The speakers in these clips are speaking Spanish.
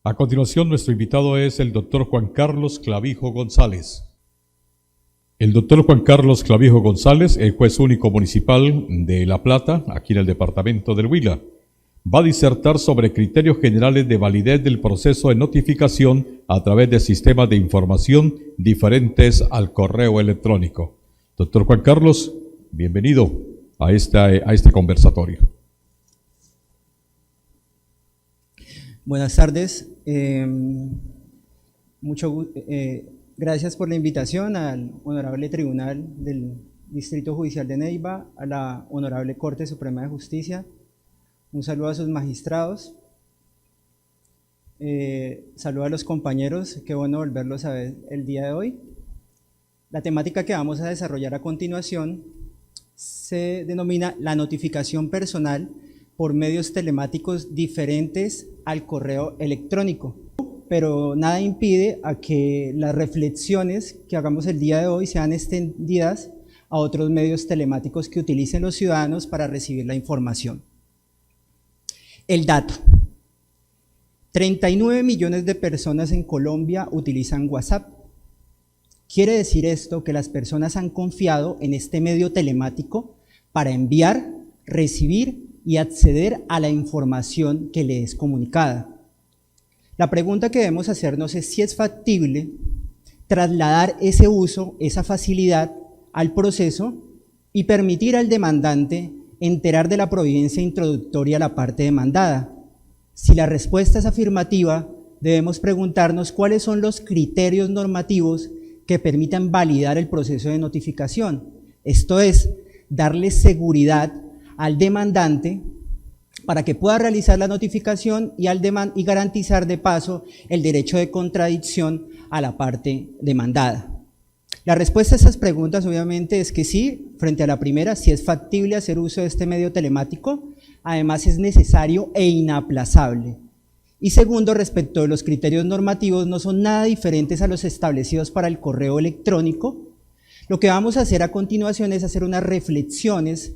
A continuación, nuestro invitado es el doctor Juan Carlos Clavijo González. El doctor Juan Carlos Clavijo González, el juez único municipal de La Plata, aquí en el departamento del Huila, va a disertar sobre criterios generales de validez del proceso de notificación a través de sistemas de información diferentes al correo electrónico. Doctor Juan Carlos, bienvenido a este conversatorio. Buenas tardes. Gracias por la invitación al Honorable Tribunal del Distrito Judicial de Neiva, a la Honorable Corte Suprema de Justicia. Un saludo a sus magistrados. Saludo a los compañeros, qué bueno volverlos a ver el día de hoy. La temática que vamos a desarrollar a continuación se denomina la notificación personal por medios telemáticos diferentes al correo electrónico. Pero nada impide a que las reflexiones que hagamos el día de hoy sean extendidas a otros medios telemáticos que utilicen los ciudadanos para recibir la información. El dato. 39 millones de personas en Colombia utilizan WhatsApp. Quiere decir esto que las personas han confiado en este medio telemático para enviar, recibir y acceder a la información que le es comunicada. La pregunta que debemos hacernos es si es factible trasladar ese uso, esa facilidad al proceso y permitir al demandante enterar de la providencia introductoria a la parte demandada. Si la respuesta es afirmativa, debemos preguntarnos cuáles son los criterios normativos que permitan validar el proceso de notificación. Esto es, darle seguridad al demandante para que pueda realizar la notificación y garantizar de paso el derecho de contradicción a la parte demandada. La respuesta a estas preguntas obviamente es que sí, frente a la primera, sí es factible hacer uso de este medio telemático, además es necesario e inaplazable. Y segundo, respecto de los criterios normativos, no son nada diferentes a los establecidos para el correo electrónico. Lo que vamos a hacer a continuación es hacer unas reflexiones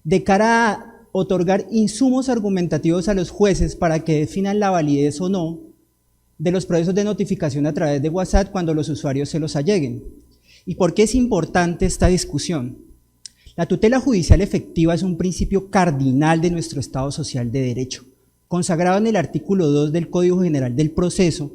de cara a otorgar insumos argumentativos a los jueces para que definan la validez o no de los procesos de notificación a través de WhatsApp cuando los usuarios se los alleguen. ¿Y por qué es importante esta discusión? La tutela judicial efectiva es un principio cardinal de nuestro Estado social de derecho, consagrado en el artículo 2 del Código General del Proceso.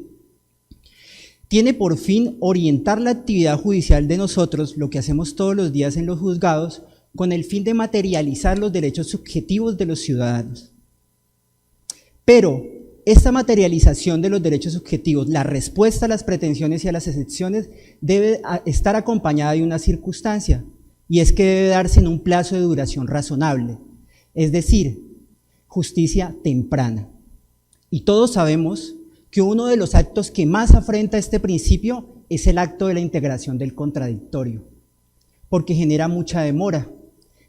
Tiene por fin orientar la actividad judicial de nosotros, lo que hacemos todos los días en los juzgados, con el fin de materializar los derechos subjetivos de los ciudadanos. Pero esta materialización de los derechos subjetivos, la respuesta a las pretensiones y a las excepciones, debe estar acompañada de una circunstancia, y es que debe darse en un plazo de duración razonable, es decir, justicia temprana. Y todos sabemos que uno de los actos que más afrenta este principio es el acto de la integración del contradictorio, porque genera mucha demora.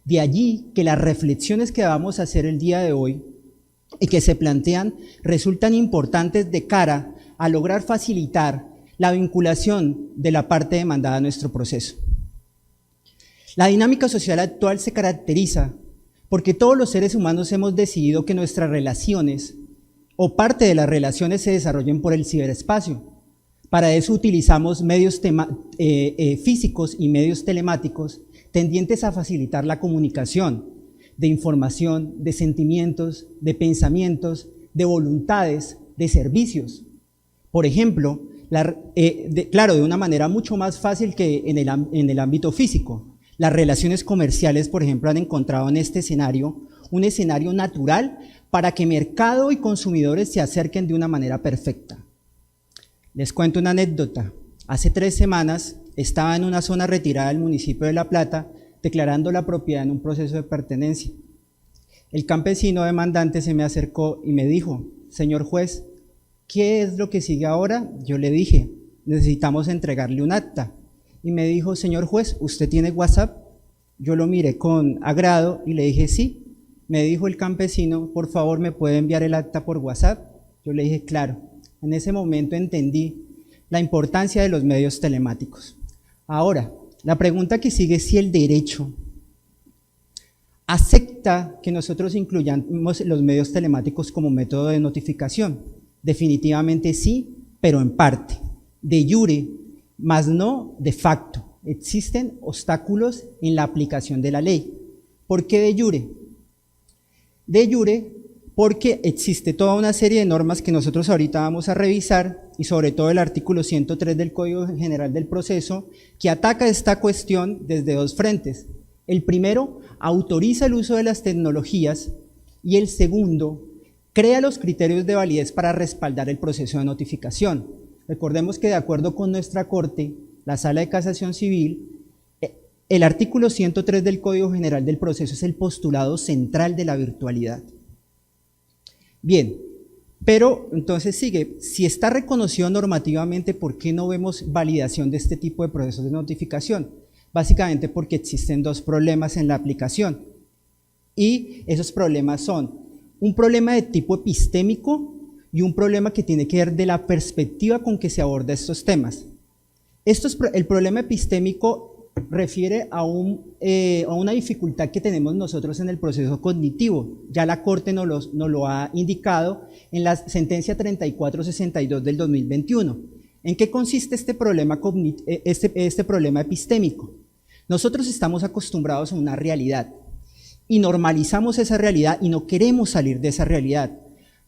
De allí que las reflexiones que vamos a hacer el día de hoy y que se plantean resultan importantes de cara a lograr facilitar la vinculación de la parte demandada a nuestro proceso. La dinámica social actual se caracteriza porque todos los seres humanos hemos decidido que nuestras relaciones o parte de las relaciones se desarrollen por el ciberespacio. Para eso utilizamos medios físicos y medios telemáticos tendientes a facilitar la comunicación de información, de sentimientos, de pensamientos, de voluntades, de servicios. Por ejemplo, claro, de una manera mucho más fácil que en el ámbito físico. Las relaciones comerciales, por ejemplo, han encontrado en este escenario un escenario natural para que mercado y consumidores se acerquen de una manera perfecta. Les cuento una anécdota. Hace 3 semanas estaba en una zona retirada del municipio de La Plata declarando la propiedad en un proceso de pertenencia. El campesino demandante se me acercó y me dijo: señor juez, ¿qué es lo que sigue ahora? Yo le dije: necesitamos entregarle un acta. Y me dijo: señor juez, ¿usted tiene WhatsApp? Yo lo miré con agrado y le dije: sí. Me dijo el campesino: por favor, ¿me puede enviar el acta por WhatsApp? Yo le dije: claro. En ese momento entendí la importancia de los medios telemáticos. Ahora, la pregunta que sigue es si el derecho acepta que nosotros incluyamos los medios telemáticos como método de notificación. Definitivamente sí, pero en parte. De jure, más no de facto. Existen obstáculos en la aplicación de la ley. ¿Por qué de jure? De jure porque existe toda una serie de normas que nosotros ahorita vamos a revisar, y sobre todo el artículo 103 del Código General del Proceso, que ataca esta cuestión desde dos frentes. El primero, autoriza el uso de las tecnologías, y el segundo, crea los criterios de validez para respaldar el proceso de notificación. Recordemos que de acuerdo con nuestra Corte, la Sala de Casación Civil, el artículo 103 del Código General del Proceso es el postulado central de la virtualidad. Bien, pero entonces sigue, si está reconocido normativamente, ¿por qué no vemos validación de este tipo de procesos de notificación? Básicamente porque existen dos problemas en la aplicación, y esos problemas son un problema de tipo epistémico y un problema que tiene que ver de la perspectiva con que se aborda estos temas. El problema epistémico refiere a una dificultad que tenemos nosotros en el proceso cognitivo. Ya la Corte nos lo ha indicado en la sentencia 3462 del 2021. ¿En qué consiste este problema epistémico? Nosotros estamos acostumbrados a una realidad y normalizamos esa realidad y no queremos salir de esa realidad.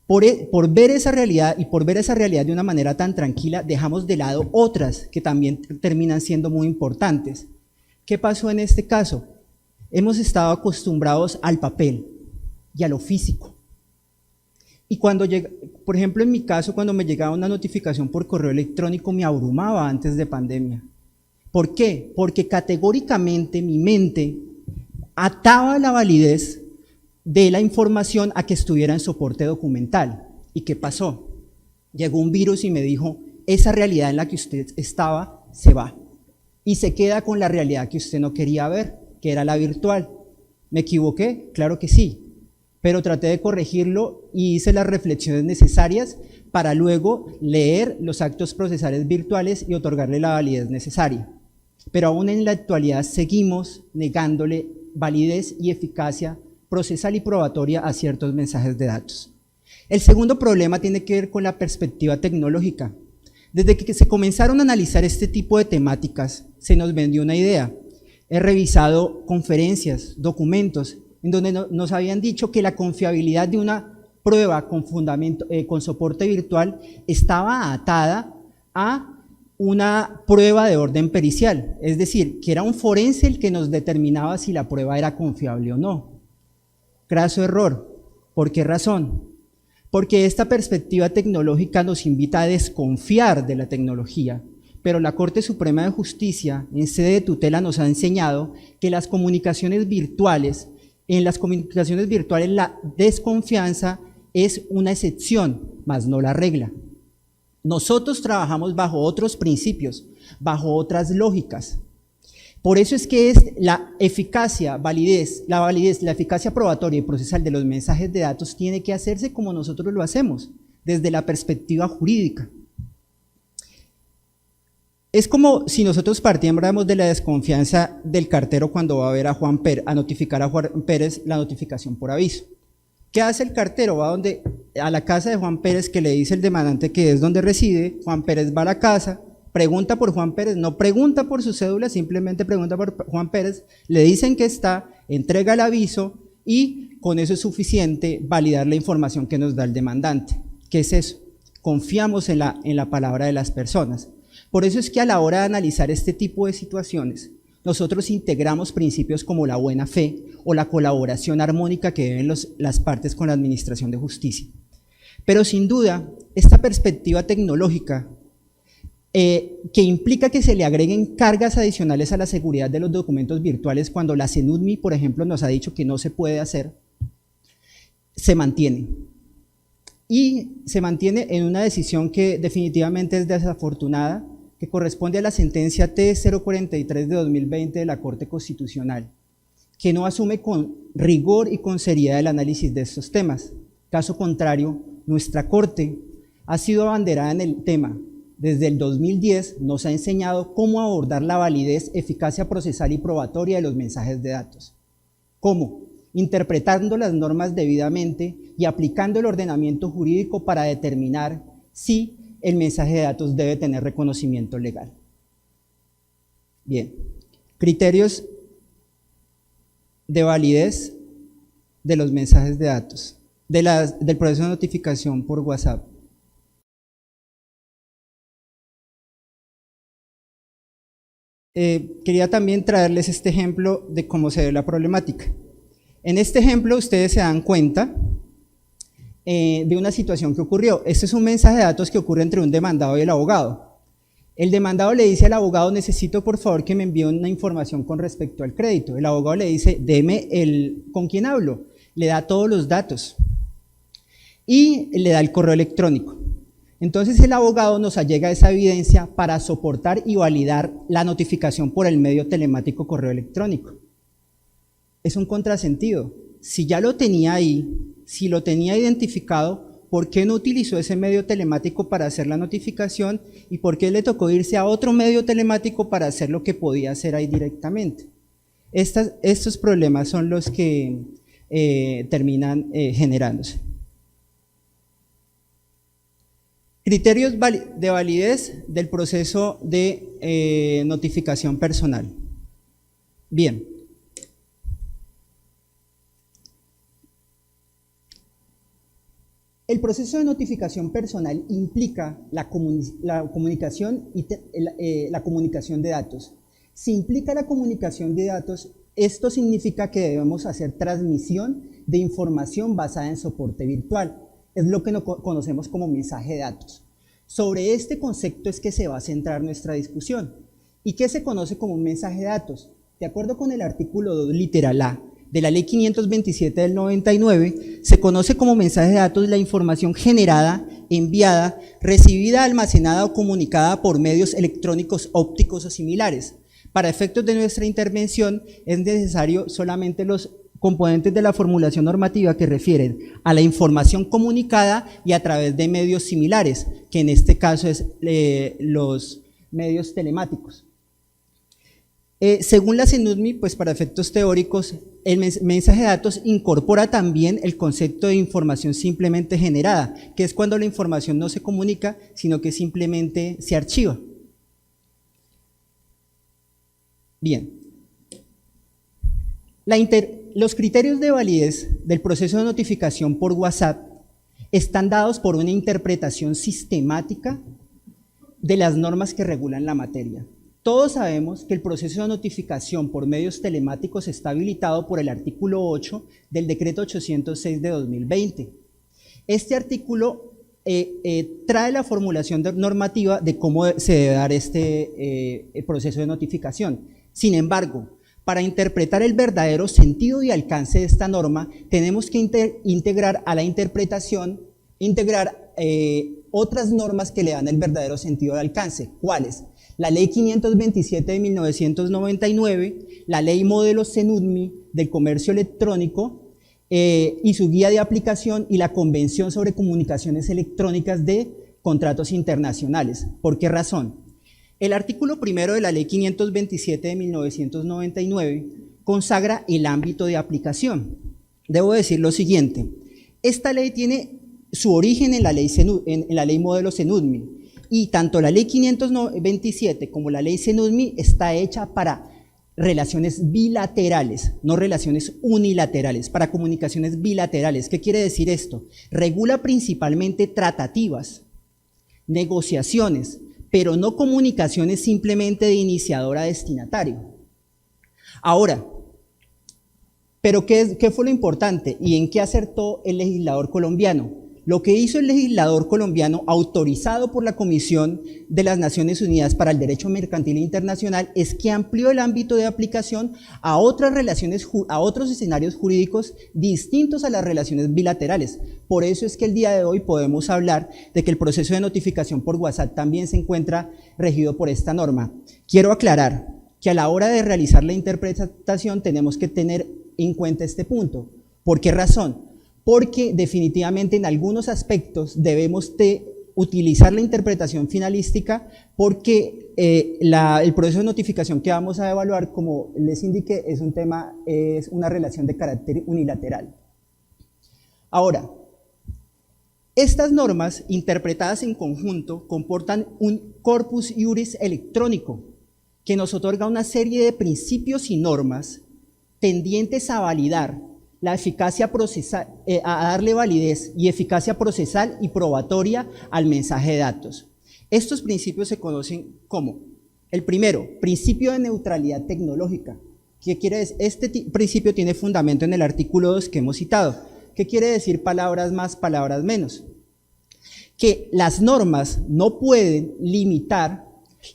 Por ver esa realidad y por ver esa realidad de una manera tan tranquila, dejamos de lado otras que también terminan siendo muy importantes. ¿Qué pasó en este caso? Hemos estado acostumbrados al papel y a lo físico. Y cuando llega, por ejemplo, en mi caso, cuando me llegaba una notificación por correo electrónico, me abrumaba antes de pandemia. ¿Por qué? Porque categóricamente mi mente ataba la validez de la información a que estuviera en soporte documental. ¿Y qué pasó? Llegó un virus y me dijo, esa realidad en la que usted estaba se va y se queda con la realidad que usted no quería ver, que era la virtual. ¿Me equivoqué? Claro que sí, pero traté de corregirlo y hice las reflexiones necesarias para luego leer los actos procesales virtuales y otorgarle la validez necesaria. Pero aún en la actualidad seguimos negándole validez y eficacia procesal y probatoria a ciertos mensajes de datos. El segundo problema tiene que ver con la perspectiva tecnológica. Desde que se comenzaron a analizar este tipo de temáticas, se nos vendió una idea. He revisado conferencias, documentos, en donde nos habían dicho que la confiabilidad de una prueba con soporte virtual estaba atada a una prueba de orden pericial, es decir, que era un forense el que nos determinaba si la prueba era confiable o no. Graso error. ¿Por qué razón? Porque esta perspectiva tecnológica nos invita a desconfiar de la tecnología, pero la Corte Suprema de Justicia, en sede de tutela, nos ha enseñado que en las comunicaciones virtuales la desconfianza es una excepción, más no la regla. Nosotros trabajamos bajo otros principios, bajo otras lógicas. Por eso es que la eficacia probatoria y procesal de los mensajes de datos tiene que hacerse como nosotros lo hacemos, desde la perspectiva jurídica. Es como si nosotros partiéramos de la desconfianza del cartero cuando va a ver a notificar a Juan Pérez la notificación por aviso. ¿Qué hace el cartero? Va a la casa de Juan Pérez, que le dice el demandante que es donde reside. Juan Pérez va a la casa, pregunta por Juan Pérez, no pregunta por su cédula, simplemente pregunta por Juan Pérez, le dicen que está, entrega el aviso y con eso es suficiente validar la información que nos da el demandante. ¿Qué es eso? Confiamos en la palabra de las personas. Por eso es que a la hora de analizar este tipo de situaciones, nosotros integramos principios como la buena fe o la colaboración armónica que deben las partes con la administración de justicia. Pero sin duda, esta perspectiva tecnológica que implica que se le agreguen cargas adicionales a la seguridad de los documentos virtuales cuando la CENUDMI, por ejemplo, nos ha dicho que no se puede hacer, se mantiene. Y se mantiene en una decisión que definitivamente es desafortunada, que corresponde a la sentencia T043 de 2020 de la Corte Constitucional, que no asume con rigor y con seriedad el análisis de estos temas. Caso contrario, nuestra Corte ha sido abanderada en el tema. Desde el 2010 nos ha enseñado cómo abordar la validez, eficacia procesal y probatoria de los mensajes de datos. ¿Cómo? interpretando las normas debidamente y aplicando el ordenamiento jurídico para determinar si el mensaje de datos debe tener reconocimiento legal. Bien, criterios de validez de los mensajes de datos, del proceso de notificación por WhatsApp. Quería también traerles este ejemplo de cómo se ve la problemática. En este ejemplo ustedes se dan cuenta de una situación que ocurrió. Este es un mensaje de datos que ocurre entre un demandado y el abogado. El demandado le dice al abogado: necesito por favor que me envíe una información con respecto al crédito. El abogado le dice: deme con quién hablo. Le da todos los datos y le da el correo electrónico. Entonces el abogado nos allega esa evidencia para soportar y validar la notificación por el medio telemático correo electrónico. Es un contrasentido. Si ya lo tenía ahí, si lo tenía identificado, ¿por qué no utilizó ese medio telemático para hacer la notificación? ¿Y por qué le tocó irse a otro medio telemático para hacer lo que podía hacer ahí directamente? Estos problemas son los que terminan generándose. Criterios de validez del proceso de notificación personal. Bien. El proceso de notificación personal implica la comunicación de datos. Si implica la comunicación de datos, esto significa que debemos hacer transmisión de información basada en soporte virtual. Es lo que conocemos como mensaje de datos. Sobre este concepto es que se va a centrar nuestra discusión. ¿Y qué se conoce como un mensaje de datos? De acuerdo con el artículo 2, literal A, de la Ley 527 del 99, se conoce como mensaje de datos la información generada, enviada, recibida, almacenada o comunicada por medios electrónicos, ópticos o similares. Para efectos de nuestra intervención es necesario solamente los componentes de la formulación normativa que refieren a la información comunicada y a través de medios similares, que en este caso es los medios telemáticos. Según la CENUDMI, pues para efectos teóricos, el mensaje de datos incorpora también el concepto de información simplemente generada, que es cuando la información no se comunica, sino que simplemente se archiva. Bien. Los criterios de validez del proceso de notificación por WhatsApp están dados por una interpretación sistemática de las normas que regulan la materia. Todos sabemos que el proceso de notificación por medios telemáticos está habilitado por el artículo 8 del decreto 806 de 2020. Este artículo trae la formulación normativa de cómo se debe dar este proceso de notificación. Sin embargo, para interpretar el verdadero sentido y alcance de esta norma, tenemos que integrar a la interpretación, otras normas que le dan el verdadero sentido de alcance. ¿Cuáles? La Ley 527 de 1999, la Ley Modelo CENUDMI del Comercio Electrónico y su guía de aplicación y la Convención sobre Comunicaciones Electrónicas de Contratos Internacionales. ¿Por qué razón? El artículo primero de la Ley 527 de 1999 consagra el ámbito de aplicación. Debo decir lo siguiente: esta ley tiene su origen en la ley Modelo CENUDMI, y tanto la Ley 527 como la Ley CENUDMI está hecha para relaciones bilaterales, no relaciones unilaterales, para comunicaciones bilaterales. ¿Qué quiere decir esto? Regula principalmente tratativas, negociaciones, pero no comunicaciones simplemente de iniciador a destinatario. Ahora, ¿pero qué fue lo importante y en qué acertó el legislador colombiano? Lo que hizo el legislador colombiano, autorizado por la Comisión de las Naciones Unidas para el Derecho Mercantil Internacional, es que amplió el ámbito de aplicación a otras relaciones, a otros escenarios jurídicos distintos a las relaciones bilaterales. Por eso es que el día de hoy podemos hablar de que el proceso de notificación por WhatsApp también se encuentra regido por esta norma. Quiero aclarar que a la hora de realizar la interpretación tenemos que tener en cuenta este punto. ¿Por qué razón? Porque definitivamente en algunos aspectos debemos utilizar la interpretación finalística porque el proceso de notificación que vamos a evaluar, como les indiqué, es una relación de carácter unilateral. Ahora, estas normas interpretadas en conjunto comportan un corpus iuris electrónico que nos otorga una serie de principios y normas tendientes a validar la eficacia procesal, a darle validez y eficacia procesal y probatoria al mensaje de datos. Estos principios se conocen como, el primero, principio de neutralidad tecnológica. ¿Qué quiere decir? Este principio tiene fundamento en el artículo 2 que hemos citado. ¿Qué quiere decir palabras más, palabras menos? Que las normas no pueden limitar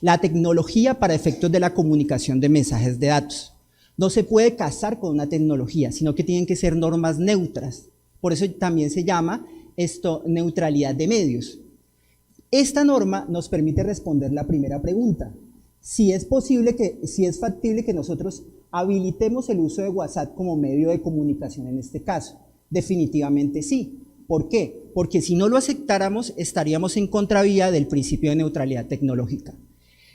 la tecnología para efectos de la comunicación de mensajes de datos. No se puede casar con una tecnología, sino que tienen que ser normas neutras. Por eso también se llama esto neutralidad de medios. Esta norma nos permite responder la primera pregunta. Si es factible que nosotros habilitemos el uso de WhatsApp como medio de comunicación en este caso. Definitivamente sí. ¿Por qué? Porque si no lo aceptáramos, estaríamos en contravía del principio de neutralidad tecnológica.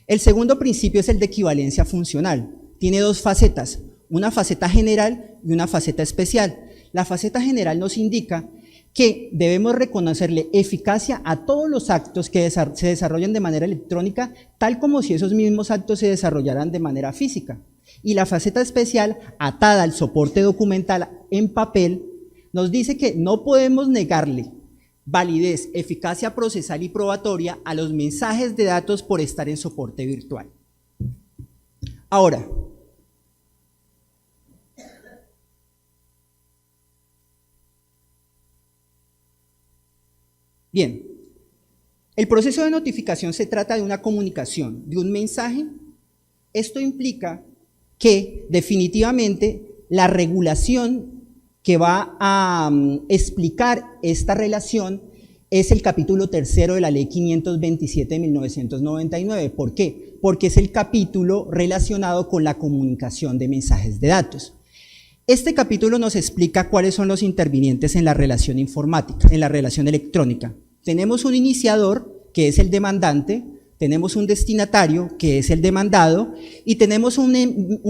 El segundo principio es el de equivalencia funcional. Tiene dos facetas, una faceta general y una faceta especial. La faceta general nos indica que debemos reconocerle eficacia a todos los actos que se desarrollan de manera electrónica, tal como si esos mismos actos se desarrollaran de manera física. Y la faceta especial, atada al soporte documental en papel, nos dice que no podemos negarle validez, eficacia procesal y probatoria a los mensajes de datos por estar en soporte virtual. Ahora, bien, el proceso de notificación se trata de una comunicación, de un mensaje. Esto implica que definitivamente la regulación que va a explicar esta relación es el capítulo 3 de la Ley 527 de 1999. ¿Por qué? Porque es el capítulo relacionado con la comunicación de mensajes de datos. Este capítulo nos explica cuáles son los intervinientes en la relación informática, en la relación electrónica. Tenemos un iniciador, que es el demandante, tenemos un destinatario, que es el demandado, y tenemos un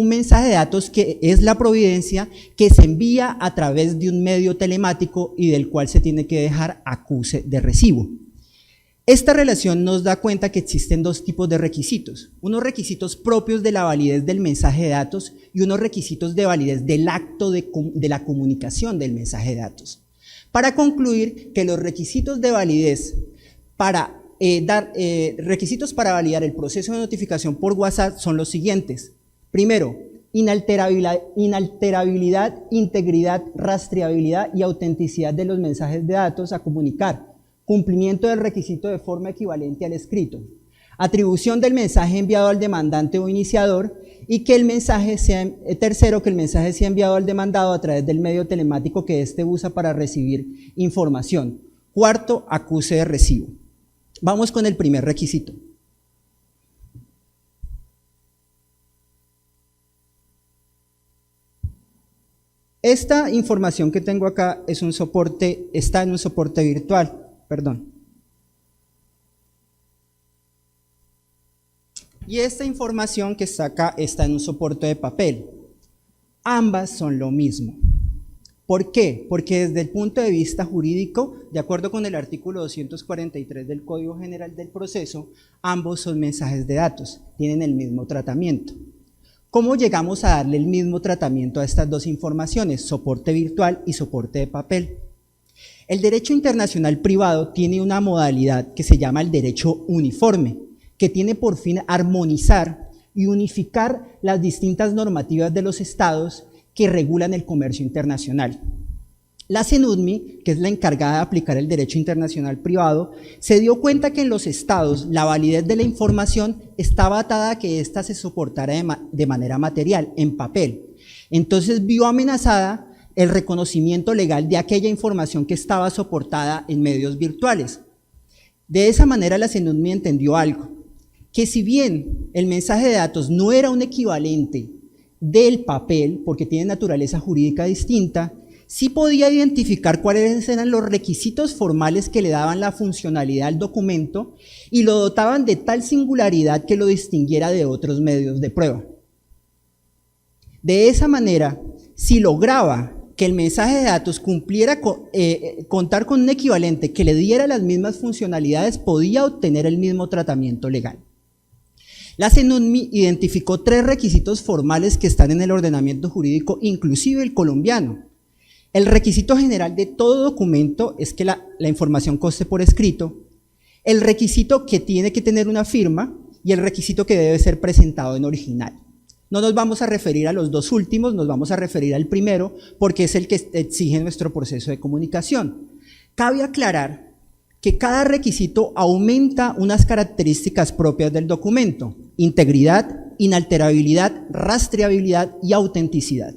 mensaje de datos, que es la providencia, que se envía a través de un medio telemático y del cual se tiene que dejar acuse de recibo. Esta relación nos da cuenta que existen dos tipos de requisitos, unos requisitos propios de la validez del mensaje de datos y unos requisitos de validez del acto de la comunicación del mensaje de datos. Para concluir que los requisitos de validez para requisitos para validar el proceso de notificación por WhatsApp son los siguientes. Primero, inalterabilidad, integridad, rastreabilidad y autenticidad de los mensajes de datos a comunicar. Cumplimiento del requisito de forma equivalente al escrito. Atribución del mensaje enviado al demandante o iniciador y que el mensaje sea, tercero, que el mensaje sea enviado al demandado a través del medio telemático que éste usa para recibir información. Cuarto, acuse de recibo. Vamos con el primer requisito. Esta información que tengo acá es un soporte, está en un soporte virtual, perdón. Y esta información que está acá está en un soporte de papel. Ambas son lo mismo. ¿Por qué? Porque desde el punto de vista jurídico, de acuerdo con el artículo 243 del Código General del Proceso, ambos son mensajes de datos, tienen el mismo tratamiento. ¿Cómo llegamos a darle el mismo tratamiento a estas dos informaciones, soporte virtual y soporte de papel? El derecho internacional privado tiene una modalidad que se llama el derecho uniforme, que tiene por fin armonizar y unificar las distintas normativas de los estados que regulan el comercio internacional. La CENUDMI, que es la encargada de aplicar el derecho internacional privado, se dio cuenta que en los estados la validez de la información estaba atada a que ésta se soportara de manera material, en papel. Entonces vio amenazada el reconocimiento legal de aquella información que estaba soportada en medios virtuales. De esa manera la CENUDMI entendió algo, que si bien el mensaje de datos no era un equivalente del papel, porque tiene naturaleza jurídica distinta, sí podía identificar cuáles eran los requisitos formales que le daban la funcionalidad al documento y lo dotaban de tal singularidad que lo distinguiera de otros medios de prueba. De esa manera, si lograba que el mensaje de datos cumpliera contar con un equivalente que le diera las mismas funcionalidades, podía obtener el mismo tratamiento legal. La CENUNMI identificó 3 requisitos formales que están en el ordenamiento jurídico, inclusive el colombiano. El requisito general de todo documento es que la información conste por escrito, el requisito que tiene que tener una firma y el requisito que debe ser presentado en original. No nos vamos a referir a los dos últimos, nos vamos a referir al primero porque es el que exige nuestro proceso de comunicación. Cabe aclarar que cada requisito aumenta unas características propias del documento: integridad, inalterabilidad, rastreabilidad y autenticidad.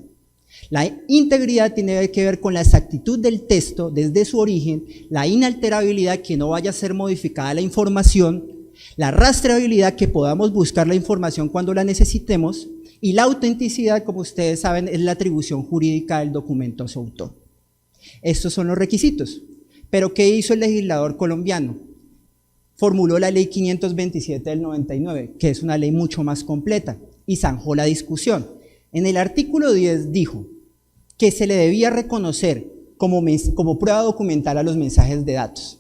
La integridad tiene que ver con la exactitud del texto desde su origen, la inalterabilidad, que no vaya a ser modificada la información, la rastreabilidad, que podamos buscar la información cuando la necesitemos, y la autenticidad, como ustedes saben, es la atribución jurídica del documento a su autor. Estos son los requisitos. Pero ¿qué hizo el legislador colombiano? Formuló la ley 527 del 99, que es una ley mucho más completa, y zanjó la discusión. En el artículo 10 dijo que se le debía reconocer como prueba documental a los mensajes de datos,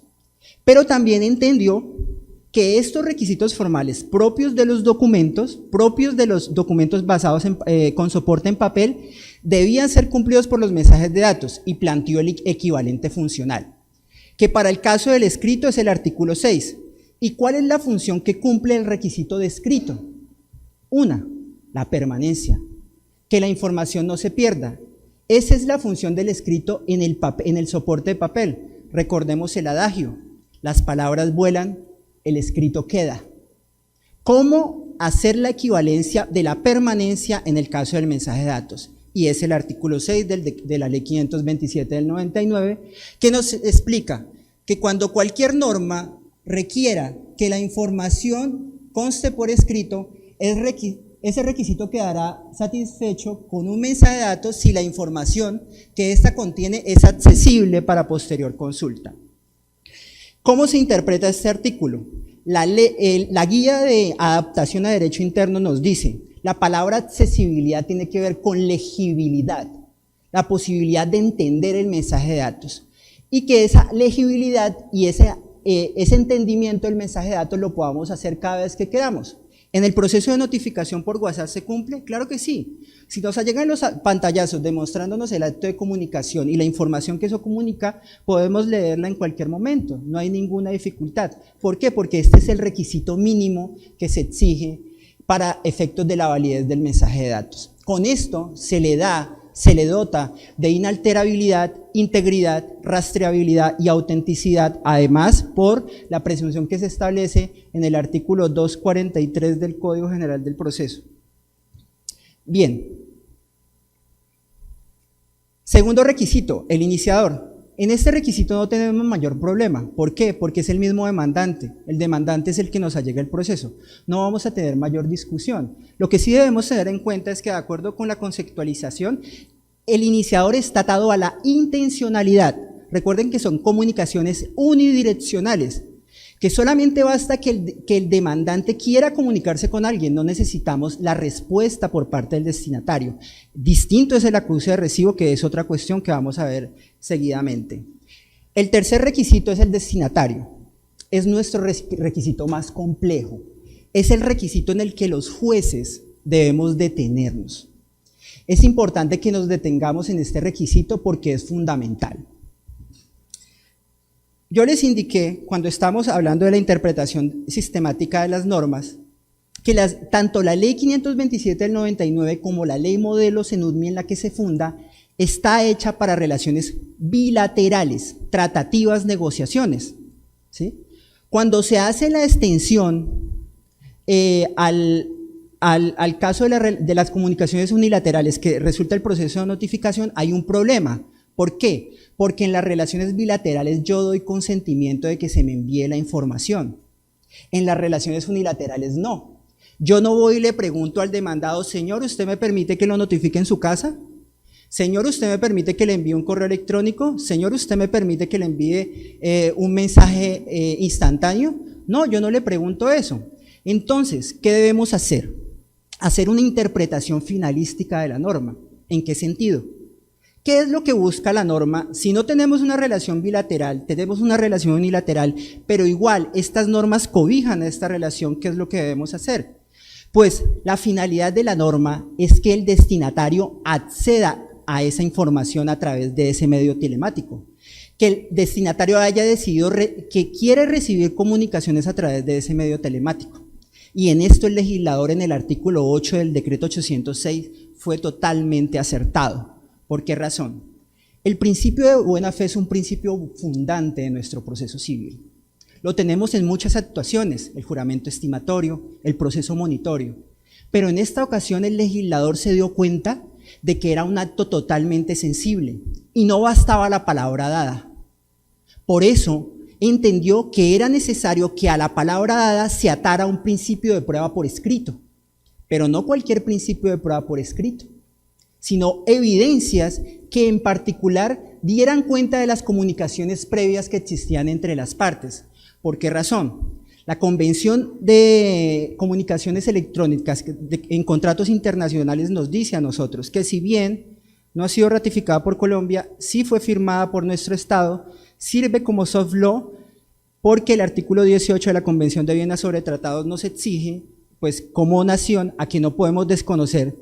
pero también entendió que estos requisitos formales propios de los documentos basados con soporte en papel, debían ser cumplidos por los mensajes de datos, y planteó el equivalente funcional, que para el caso del escrito es el artículo 6. ¿Y cuál es la función que cumple el requisito de escrito? Una, la permanencia, que la información no se pierda. Esa es la función del escrito en el soporte de papel. Recordemos el adagio: las palabras vuelan, el escrito queda. ¿Cómo hacer la equivalencia de la permanencia en el caso del mensaje de datos? Y es el artículo 6 de la ley 527 del 99, que nos explica que cuando cualquier norma requiera que la información conste por escrito, ese requisito quedará satisfecho con un mensaje de datos si la información que ésta contiene es accesible para posterior consulta. ¿Cómo se interpreta este artículo? La guía de adaptación a derecho interno nos dice: la palabra accesibilidad tiene que ver con legibilidad, la posibilidad de entender el mensaje de datos, y que esa legibilidad y ese entendimiento del mensaje de datos lo podamos hacer cada vez que queramos. ¿En el proceso de notificación por WhatsApp se cumple? Claro que sí. Si nos llegan los pantallazos demostrándonos el acto de comunicación y la información que eso comunica, podemos leerla en cualquier momento, no hay ninguna dificultad. ¿Por qué? Porque este es el requisito mínimo que se exige para efectos de la validez del mensaje de datos. Con esto se le dota de inalterabilidad, integridad, rastreabilidad y autenticidad, además por la presunción que se establece en el artículo 243 del Código General del Proceso. Bien. Segundo requisito, el iniciador. En este requisito no tenemos mayor problema. ¿Por qué? Porque es el mismo demandante. El demandante es el que nos allega el proceso. No vamos a tener mayor discusión. Lo que sí debemos tener en cuenta es que, de acuerdo con la conceptualización, el iniciador está atado a la intencionalidad. Recuerden que son comunicaciones unidireccionales, que solamente basta que el demandante quiera comunicarse con alguien, no necesitamos la respuesta por parte del destinatario. Distinto es el acuse de recibo, que es otra cuestión que vamos a ver seguidamente. El tercer requisito es el destinatario. Es nuestro requisito más complejo. Es el requisito en el que los jueces debemos detenernos. Es importante que nos detengamos en este requisito porque es fundamental. Yo les indiqué, cuando estamos hablando de la interpretación sistemática de las normas, que tanto la ley 527 del 99 como la ley modelo CENUNMI en la que se funda, está hecha para relaciones bilaterales, tratativas, negociaciones, ¿sí? Cuando se hace la extensión al caso de las comunicaciones unilaterales que resulta el proceso de notificación, hay un problema. ¿Por qué? Porque en las relaciones bilaterales yo doy consentimiento de que se me envíe la información. En las relaciones unilaterales no. Yo no voy y le pregunto al demandado: señor, ¿usted me permite que lo notifique en su casa? Señor, ¿usted me permite que le envíe un correo electrónico? Señor, ¿usted me permite que le envíe un mensaje instantáneo? No, yo no le pregunto eso. Entonces, ¿qué debemos hacer? Hacer una interpretación finalística de la norma. ¿En qué sentido? ¿Qué es lo que busca la norma? Si no tenemos una relación bilateral, tenemos una relación unilateral, pero igual estas normas cobijan esta relación, ¿qué es lo que debemos hacer? Pues la finalidad de la norma es que el destinatario acceda a esa información a través de ese medio telemático, que el destinatario haya decidido que quiere recibir comunicaciones a través de ese medio telemático. Y en esto el legislador en el artículo 8 del decreto 806 fue totalmente acertado. ¿Por qué razón? El principio de buena fe es un principio fundante de nuestro proceso civil. Lo tenemos en muchas actuaciones, el juramento estimatorio, el proceso monitorio. Pero en esta ocasión el legislador se dio cuenta de que era un acto totalmente sensible y no bastaba la palabra dada. Por eso entendió que era necesario que a la palabra dada se atara un principio de prueba por escrito, pero no cualquier principio de prueba por escrito, sino evidencias que en particular dieran cuenta de las comunicaciones previas que existían entre las partes. ¿Por qué razón? La Convención de Comunicaciones Electrónicas en contratos internacionales nos dice a nosotros que si bien no ha sido ratificada por Colombia, sí fue firmada por nuestro Estado, sirve como soft law porque el artículo 18 de la Convención de Viena sobre Tratados nos exige, pues como nación, a que no podemos desconocer,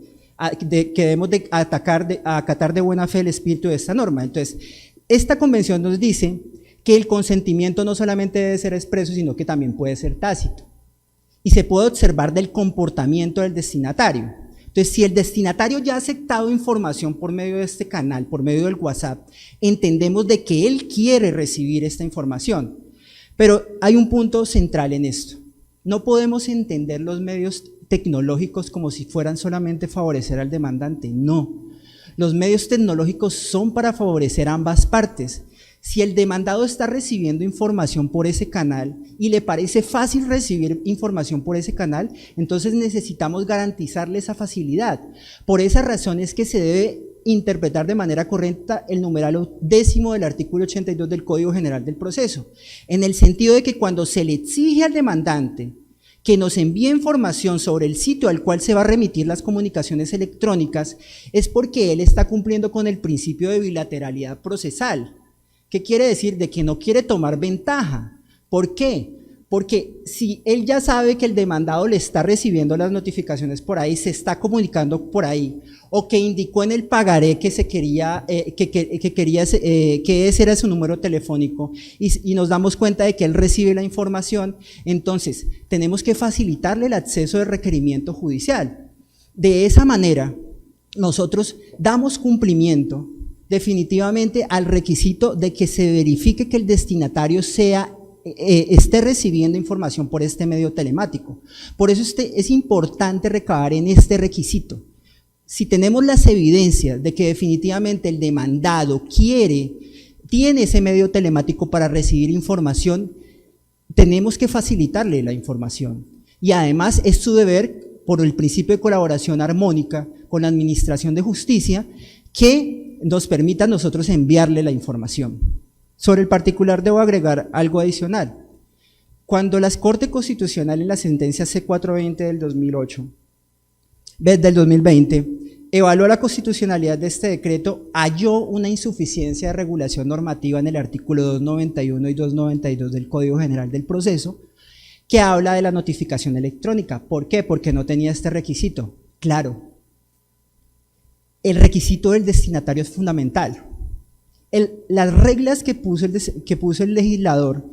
que debemos de acatar de buena fe el espíritu de esta norma. Entonces, esta convención nos dice que el consentimiento no solamente debe ser expreso, sino que también puede ser tácito. Y se puede observar del comportamiento del destinatario. Entonces, si el destinatario ya ha aceptado información por medio de este canal, por medio del WhatsApp, entendemos de que él quiere recibir esta información. Pero hay un punto central en esto. No podemos entender los medios tecnológicos como si fueran solamente favorecer al demandante. No. Los medios tecnológicos son para favorecer a ambas partes. Si el demandado está recibiendo información por ese canal y le parece fácil recibir información por ese canal, entonces necesitamos garantizarle esa facilidad. Por esa razón es que se debe interpretar de manera correcta el numeral 10º del artículo 82 del Código General del Proceso, en el sentido de que cuando se le exige al demandante que nos envíe información sobre el sitio al cual se va a remitir las comunicaciones electrónicas, es porque él está cumpliendo con el principio de bilateralidad procesal. ¿Qué quiere decir? De que no quiere tomar ventaja. ¿Por qué? Porque si él ya sabe que el demandado le está recibiendo las notificaciones por ahí, se está comunicando por ahí, o que indicó en el pagaré que se quería, que ese era su número telefónico, y nos damos cuenta de que él recibe la información, entonces tenemos que facilitarle el acceso de requerimiento judicial. De esa manera, nosotros damos cumplimiento definitivamente al requisito de que se verifique que el destinatario esté recibiendo información por este medio telemático. Por eso es importante recabar en este requisito. Si tenemos las evidencias de que definitivamente el demandado tiene ese medio telemático para recibir información, tenemos que facilitarle la información. Y además es su deber, por el principio de colaboración armónica con la Administración de Justicia, que nos permita a nosotros enviarle la información. Sobre el particular debo agregar algo adicional. Cuando la Corte Constitucional en la sentencia C420 del 2020 evaluó la constitucionalidad de este decreto, halló una insuficiencia de regulación normativa en el artículo 291 y 292 del Código General del Proceso, que habla de la notificación electrónica. ¿Por qué? Porque no tenía este requisito. Claro, el requisito del destinatario es fundamental. Las reglas que puso el legislador,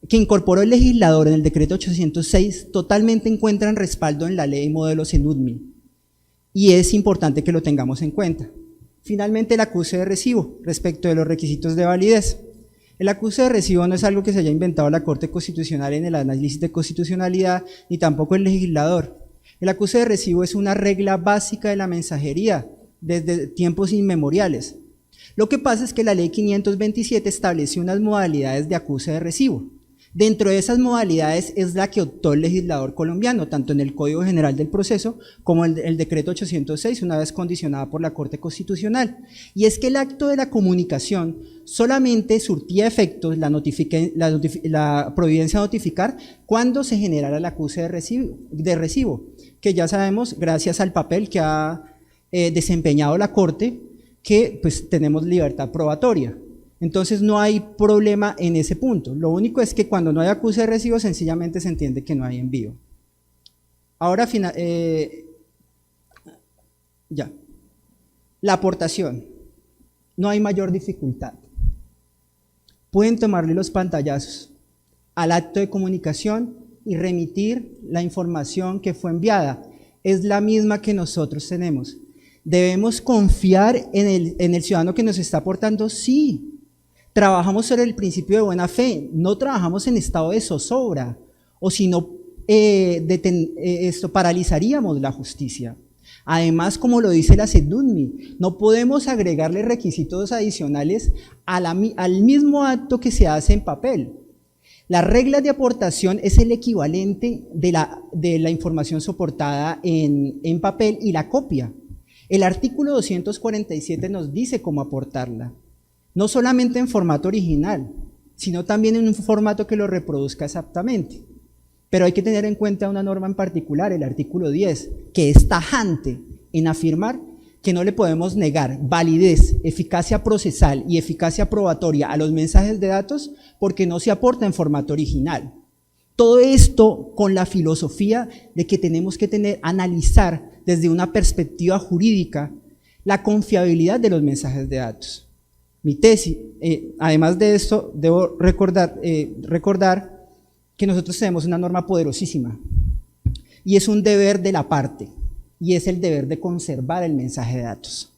que incorporó el legislador en el decreto 806, totalmente encuentran respaldo en la ley modelos en UDMI, y es importante que lo tengamos en cuenta. Finalmente, el acuse de recibo respecto de los requisitos de validez. El acuse de recibo no es algo que se haya inventado la Corte Constitucional en el análisis de constitucionalidad, ni tampoco el legislador. El acuse de recibo es una regla básica de la mensajería desde tiempos inmemoriales. Lo que pasa es que la ley 527 establece unas modalidades de acuse de recibo, Dentro de esas modalidades es la que optó el legislador colombiano, tanto en el Código General del Proceso como el Decreto 806, una vez condicionada por la Corte Constitucional. Y es que el acto de la comunicación solamente surtía efectos, la providencia a notificar, cuando se generara el acuse de recibo, que ya sabemos, gracias al papel que ha desempeñado la Corte, que pues tenemos libertad probatoria. Entonces no hay problema en ese punto. Lo único es que cuando no hay acuse de recibo, sencillamente se entiende que no hay envío. Ahora, ya. La aportación. No hay mayor dificultad. Pueden tomarle los pantallazos al acto de comunicación y remitir la información que fue enviada. Es la misma que nosotros tenemos. ¿Debemos confiar en el ciudadano que nos está aportando? Sí. Trabajamos sobre el principio de buena fe, no trabajamos en estado de zozobra, o si no, esto paralizaríamos la justicia. Además, como lo dice la SEDUNMI, no podemos agregarle requisitos adicionales al mismo acto que se hace en papel. Las reglas de aportación es el equivalente de la información soportada en papel y la copia. El artículo 247 nos dice cómo aportarla. No solamente en formato original, sino también en un formato que lo reproduzca exactamente. Pero hay que tener en cuenta una norma en particular, el artículo 10, que es tajante en afirmar que no le podemos negar validez, eficacia procesal y eficacia probatoria a los mensajes de datos porque no se aporta en formato original. Todo esto con la filosofía de que tenemos que analizar desde una perspectiva jurídica la confiabilidad de los mensajes de datos. Mi tesis, además de esto, debo recordar que nosotros tenemos una norma poderosísima y es un deber de la parte y es el deber de conservar el mensaje de datos.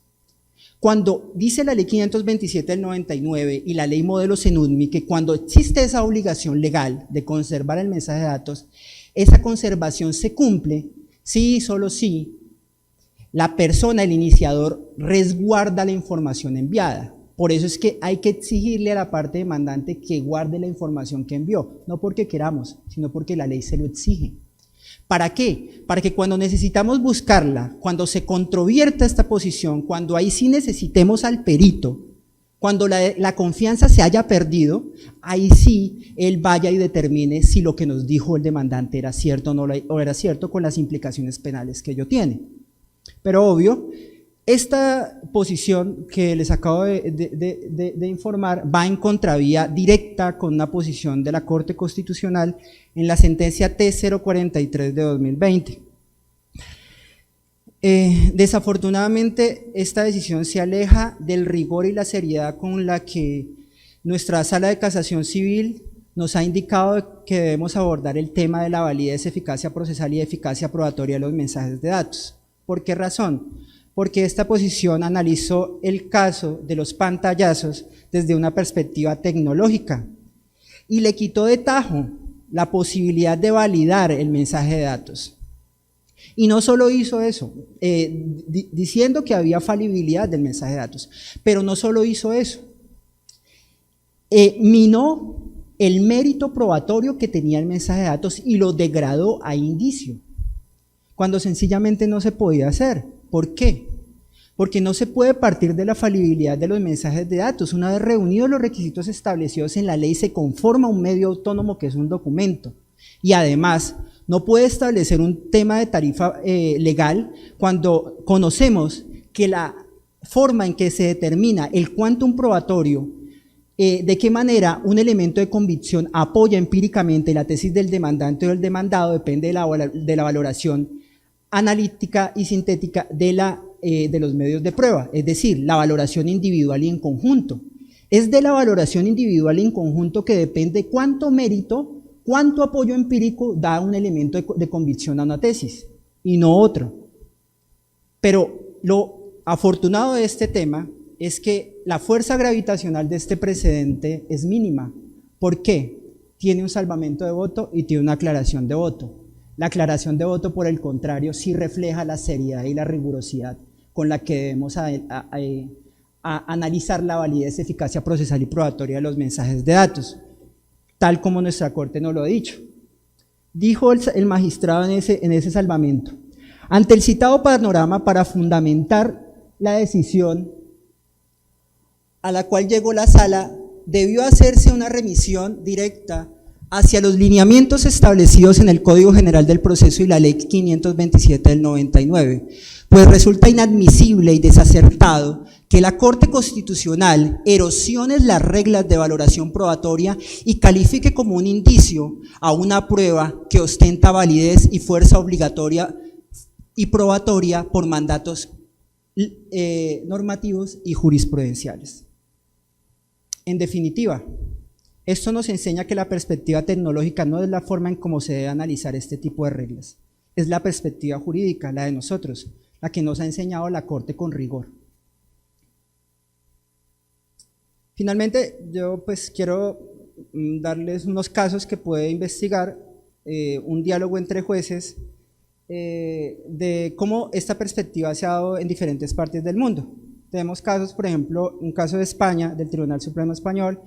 Cuando dice la ley 527 del 99 y la ley modelo SEDUNMI que cuando existe esa obligación legal de conservar el mensaje de datos, esa conservación se cumple si y solo si la persona, el iniciador, resguarda la información enviada. Por eso es que hay que exigirle a la parte demandante que guarde la información que envió, no porque queramos, sino porque la ley se lo exige. ¿Para qué? Para que cuando necesitamos buscarla, cuando se controvierta esta posición, cuando ahí sí necesitemos al perito, cuando la confianza se haya perdido, ahí sí él vaya y determine si lo que nos dijo el demandante era cierto o no o era cierto con las implicaciones penales que ello tiene. Pero obvio, esta posición que les acabo de informar va en contravía directa con una posición de la Corte Constitucional en la sentencia T043 de 2020. Desafortunadamente, esta decisión se aleja del rigor y la seriedad con la que nuestra Sala de Casación Civil nos ha indicado que debemos abordar el tema de la validez, eficacia procesal y eficacia probatoria de los mensajes de datos. ¿Por qué razón? Porque esta posición analizó el caso de los pantallazos desde una perspectiva tecnológica y le quitó de tajo la posibilidad de validar el mensaje de datos. Y no solo hizo eso, diciendo que había falibilidad del mensaje de datos, pero no solo hizo eso, minó el mérito probatorio que tenía el mensaje de datos y lo degradó a indicio, cuando sencillamente no se podía hacer. ¿Por qué? Porque no se puede partir de la falibilidad de los mensajes de datos. Una vez reunidos los requisitos establecidos en la ley, se conforma un medio autónomo que es un documento. Y además, no puede establecer un tema de tarifa legal cuando conocemos que la forma en que se determina el quantum probatorio, de qué manera un elemento de convicción apoya empíricamente la tesis del demandante o del demandado, depende de la valoración analítica y sintética de los medios de prueba, es decir, la valoración individual y en conjunto. Es de la valoración individual y en conjunto que depende cuánto mérito, cuánto apoyo empírico da un elemento de convicción a una tesis, y no otro. Pero lo afortunado de este tema es que la fuerza gravitacional de este precedente es mínima. ¿Por qué? Tiene un salvamento de voto y tiene una aclaración de voto. La aclaración de voto, por el contrario, sí refleja la seriedad y la rigurosidad con la que debemos analizar la validez, eficacia procesal y probatoria de los mensajes de datos. tal como nuestra Corte nos lo ha dicho. Dijo el magistrado en ese salvamento: ante el citado panorama, para fundamentar la decisión a la cual llegó la Sala, debió hacerse una remisión directa hacia los lineamientos establecidos en el Código General del Proceso y la Ley 527 del 99, pues resulta inadmisible y desacertado que la Corte Constitucional erosione las reglas de valoración probatoria y califique como un indicio a una prueba que ostenta validez y fuerza obligatoria y probatoria por mandatos normativos y jurisprudenciales. En definitiva, esto nos enseña que la perspectiva tecnológica no es la forma en cómo se debe analizar este tipo de reglas, es la perspectiva jurídica, la de nosotros, la que nos ha enseñado la Corte con rigor. Finalmente, yo pues quiero darles unos casos que puede investigar, un diálogo entre jueces, de cómo esta perspectiva se ha dado en diferentes partes del mundo. Tenemos casos, por ejemplo, un caso de España, del Tribunal Supremo Español,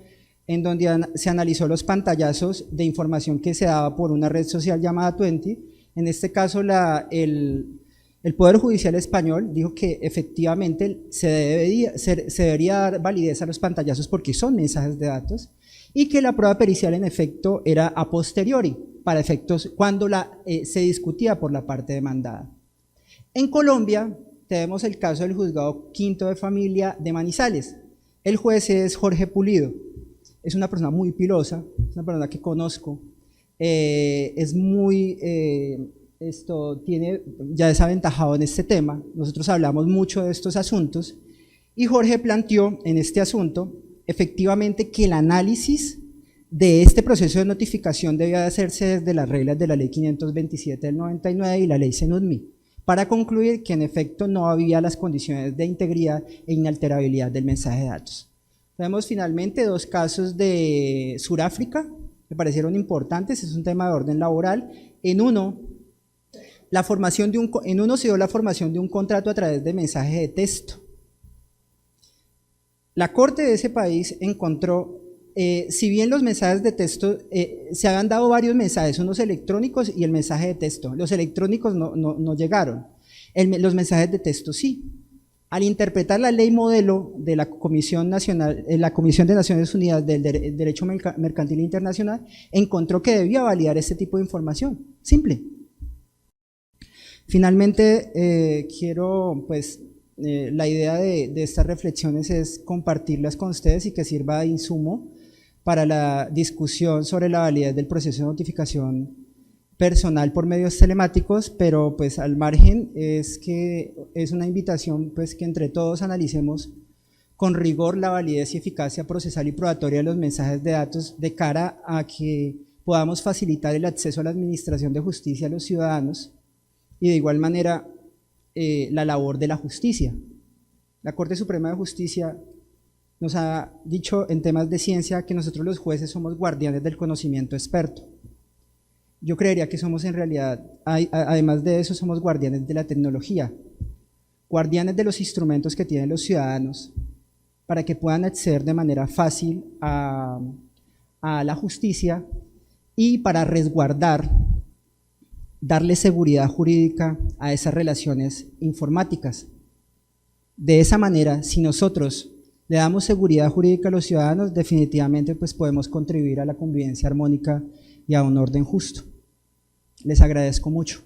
en donde se analizó los pantallazos de información que se daba por una red social llamada Twenty. En este caso, el Poder Judicial Español dijo que efectivamente se debería dar validez a los pantallazos porque son mensajes de datos, y que la prueba pericial en efecto era a posteriori, para efectos cuando se discutía por la parte demandada. En Colombia tenemos el caso del Juzgado Quinto de Familia de Manizales. El juez es Jorge Pulido. Es una persona muy pilosa, es una persona que conozco, es muy, ya es aventajado en este tema. Nosotros hablamos mucho de estos asuntos y Jorge planteó en este asunto efectivamente que el análisis de este proceso de notificación debía de hacerse desde las reglas de la Ley 527 del 99 y la Ley SENUDMI, para concluir que en efecto no había las condiciones de integridad e inalterabilidad del mensaje de datos. Tenemos finalmente dos casos de Sudáfrica, me parecieron importantes, es un tema de orden laboral. En uno se dio la formación de un contrato a través de mensaje de texto. La Corte de ese país encontró, si bien los mensajes de texto, se habían dado varios mensajes, unos electrónicos y el mensaje de texto. Los electrónicos no llegaron, los mensajes de texto sí. Al interpretar la ley modelo de la Comisión Nacional, la Comisión de Naciones Unidas del Derecho Mercantil Internacional, encontró que debía validar este tipo de información, simple. Finalmente, la idea de estas reflexiones es compartirlas con ustedes y que sirva de insumo para la discusión sobre la validez del proceso de notificación personal por medios telemáticos, pero pues al margen es una invitación pues que entre todos analicemos con rigor la validez y eficacia procesal y probatoria de los mensajes de datos de cara a que podamos facilitar el acceso a la administración de justicia a los ciudadanos y de igual manera la labor de la justicia. La Corte Suprema de Justicia nos ha dicho en temas de ciencia que nosotros los jueces somos guardianes del conocimiento experto. Yo creería que somos en realidad, además de eso, somos guardianes de la tecnología, guardianes de los instrumentos que tienen los ciudadanos para que puedan acceder de manera fácil a la justicia y para resguardar, darle seguridad jurídica a esas relaciones informáticas. De esa manera, si nosotros le damos seguridad jurídica a los ciudadanos, definitivamente pues podemos contribuir a la convivencia armónica y a un orden justo. Les agradezco mucho.